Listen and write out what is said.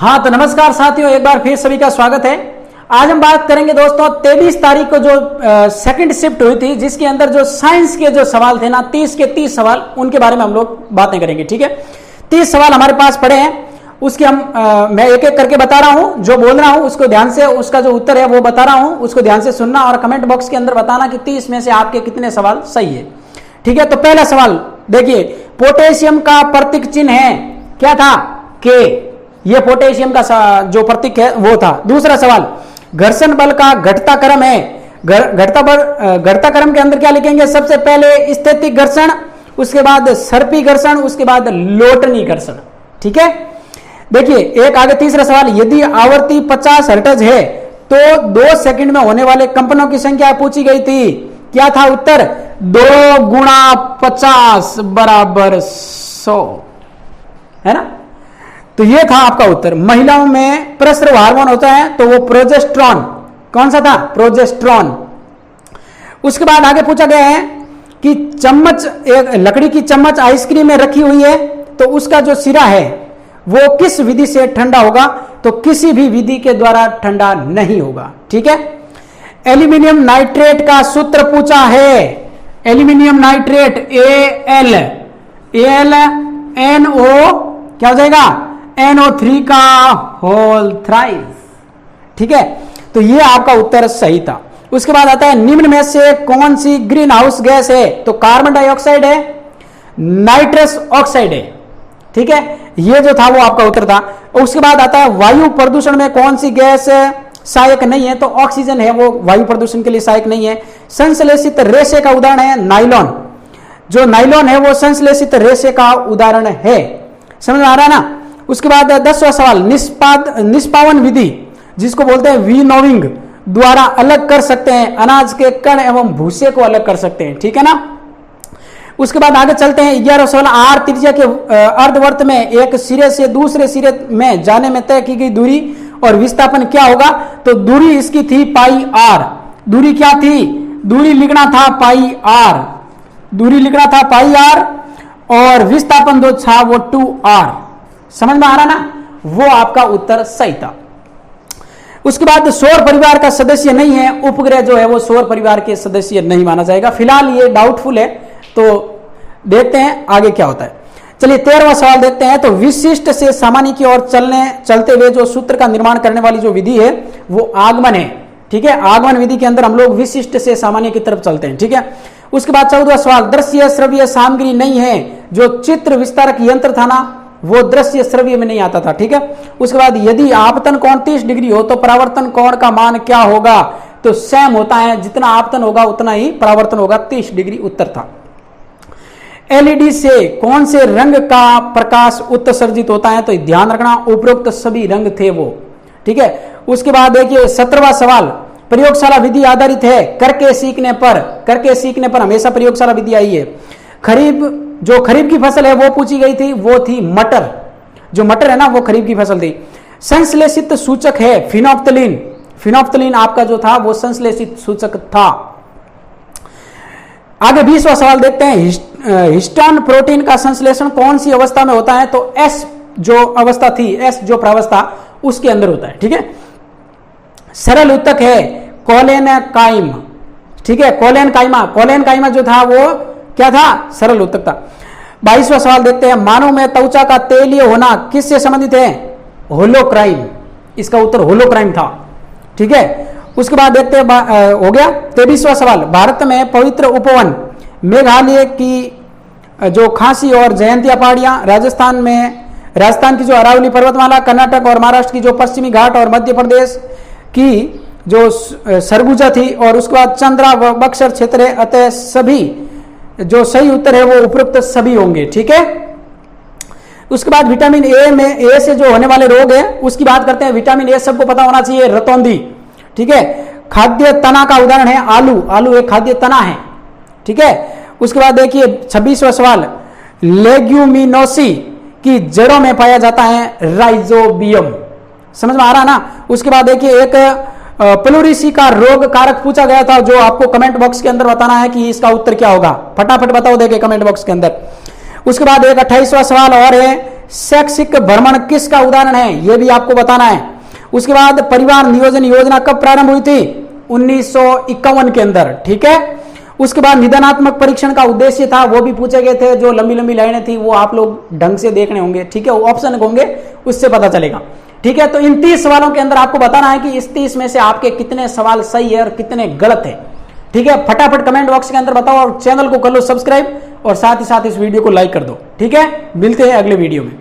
हाँ तो नमस्कार साथियों, एक बार फिर सभी का स्वागत है। आज हम बात करेंगे दोस्तों 23 तारीख को जो सेकंड शिफ्ट हुई थी, जिसके अंदर जो साइंस के जो सवाल थे ना, 30 के 30 सवाल, उनके बारे में हम लोग बातें करेंगे। ठीक है, 30 सवाल हमारे पास पड़े हैं, उसके मैं एक एक करके बता रहा हूं, जो बोल रहा हूं उसको ध्यान से, उसका जो उत्तर है वो बता रहा हूं, उसको ध्यान से सुनना और कमेंट बॉक्स के अंदर बताना कि 30 में से आपके कितने सवाल सही है। ठीक है, तो पहला सवाल देखिए, पोटेशियम का प्रतीक चिन्ह है, क्या था? के। ये पोटेशियम का जो प्रतीक है वो था। दूसरा सवाल, घर्षण बल का घटता क्रम है, घटता क्रम के अंदर क्या लिखेंगे? सबसे पहले स्थैतिक घर्षण, उसके बाद सर्पी घर्षण, उसके बाद लोटनी घर्षण। ठीक है, देखिए एक आगे तीसरा सवाल, यदि आवृत्ति 50 हर्ट्ज है तो 2 सेकंड में होने वाले कंपनों की संख्या पूछी गई थी, क्या था उत्तर? 2 गुणा 50 बराबर 100, है ना? तो ये था आपका उत्तर। महिलाओं में प्रसव हार्मोन होता है तो वो प्रोजेस्टेरॉन, कौन सा था? प्रोजेस्टेरॉन। उसके बाद आगे पूछा गया है कि चम्मच, एक लकड़ी की चम्मच आइसक्रीम में रखी हुई है तो उसका जो सिरा है वो किस विधि से ठंडा होगा? तो किसी भी विधि के द्वारा ठंडा नहीं होगा। ठीक है, एल्यूमिनियम नाइट्रेट का सूत्र पूछा है, एल्यूमिनियम नाइट्रेट AlNO क्या हो जाएगा? NO3 का होल थ्राइस। ठीक है, तो ये आपका उत्तर सही था। उसके बाद आता है, निम्न में से कौन सी ग्रीन हाउस गैस है? तो कार्बन डाइऑक्साइड है, नाइट्रस ऑक्साइड है। ठीक है, ये जो था वो आपका उत्तर था। उसके बाद आता है, वायु प्रदूषण में कौन सी गैस सहायक नहीं है? तो ऑक्सीजन है, वो वायु प्रदूषण के लिए सहायक नहीं है। संश्लेषित रेशे का उदाहरण है नाइलॉन, जो नाइलॉन है वो संश्लेषित रेशे का उदाहरण है। समझ में आ रहा है ना? उसके बाद 10वां सवाल, निष्पावन विधि, जिसको बोलते हैं विनोविंग, द्वारा अलग कर सकते हैं अनाज के कण एवं भूसे को अलग कर सकते हैं। ठीक है ना? उसके बाद आगे चलते हैं। 11वां सवाल, आर त्रिज्या के अर्धवर्त में एक सिरे से दूसरे सिरे में जाने में तय की गई दूरी और विस्थापन क्या होगा? तो दूरी इसकी थी पाई आर। दूरी क्या थी? दूरी लिखना था पाई आर, दूरी लिखना था पाई आर, और विस्थापन जो था वो 2r। समझ में आ रहा ना? वो आपका उत्तर सही था। उसके बाद सौर परिवार का सदस्य नहीं है, उपग्रह जो है वो सौर परिवार के सदस्य नहीं माना जाएगा। फिलहाल ये डाउटफुल है, तो देखते हैं आगे क्या होता है। चलिए 13वां सवाल देखते हैं। तो विशिष्ट से सामान्य की ओर चलते हुए जो सूत्र का निर्माण करने वाली जो विधि है वो आगमन है। ठीक है, आगमन विधि के अंदर हम लोग विशिष्ट से सामान्य की तरफ चलते हैं। ठीक है, उसके बाद 14वां सवाल, दृश्य श्रव्य सामग्री नहीं है, जो चित्र विस्तारक यंत्र था ना वो दृश्य श्रव्य में नहीं आता था। ठीक है, उसके बाद यदि आपतन कोण 30 डिग्री हो तो परावर्तन कोण का मान क्या होगा? तो सेम होता है, जितना आपतन होगा उतना ही परावर्तन होगा, 30 डिग्री उत्तर था। एलईडी से कौन से रंग का प्रकाश उत्सर्जित होता है? तो ध्यान रखना, उपरोक्त सभी रंग थे वो। ठीक है, उसके बाद देखिए 17वां सवाल, प्रयोगशाला विधि आधारित है, करके सीखने पर हमेशा प्रयोगशाला विधि आई है। खरीफ की फसल है वो पूछी गई थी, वो थी मटर, जो मटर है ना वो खरीफ की फसल थी। संश्लेषित सूचक है फिनोप्थलीन आपका जो था वो संश्लेषित सूचक था। आगे 20वां सवाल देखते हैं, हिस्टोन प्रोटीन का संश्लेषण कौन सी अवस्था में होता है? तो एस जो अवस्था थी, एस जो प्रावस्था, उसके अंदर होता है। ठीक है, सरल उत्तक है कोलेनकाइम। ठीक है, कोलेनकाइमा जो था वो क्या था? सरल उत्तक था। 22वां सवाल देखते हैं, मानव में त्वचा का तेलीय होना किससे संबंधित है? होलोक्राइन, इसका उत्तर होलोक्राइन था। ठीक है, उसके बाद देखते हैं, हो गया 23वां सवाल, भारत में पवित्र उपवन मेघालय की जो खासी और जयंतिया पहाड़ियां, राजस्थान की जो अरावली पर्वतमाला, कर्नाटक और महाराष्ट्र की जो पश्चिमी घाट और मध्य प्रदेश की जो सरगुजा थी, और उसके बाद चंद्रा व बक्सर क्षेत्र है। अतः सभी जो सही उत्तर है वो उपरोक्त सभी होंगे। ठीक है, उसके बाद विटामिन ए से जो होने वाले रोग है उसकी बात करते हैं। विटामिन ए सबको पता होना चाहिए, रतौंधी। ठीक है, खाद्य तना का उदाहरण है आलू एक खाद्य तना है। ठीक है, उसके बाद देखिए 26वां सवाल, लेग्यूमिनोसी की जड़ों में पाया जाता है राइजोबियम। समझ में आ रहा ना? उसके बाद देखिए एक प्लूरिसी का रोग कारक पूछा गया था, जो आपको कमेंट बॉक्स के अंदर बताना है कि इसका उत्तर क्या होगा। फटाफट बताओ देखे कमेंट बॉक्स के अंदर। उसके बाद एक 28वां सवाल और है शैक्षिक भ्रमण किसका उदाहरण है, यह भी आपको बताना है। उसके बाद परिवार नियोजन योजना कब प्रारंभ हुई थी, 1951 के अंदर, ठीक है। उसके बाद निदानात्मक परीक्षण का उद्देश्य था, वो भी पूछे गए थे। जो लंबी लंबी लाइनें थी वो आप लोग ढंग से देखने होंगे, ठीक है, ऑप्शन होंगे, उससे पता चलेगा, ठीक है। तो इन 30 सवालों के अंदर आपको बताना है कि इस 30 में से आपके कितने सवाल सही है और कितने गलत है, ठीक है। फटाफट कमेंट बॉक्स के अंदर बताओ और चैनल को कर लो सब्सक्राइब और साथ ही साथ इस वीडियो को लाइक कर दो, ठीक है। मिलते हैं अगले वीडियो में।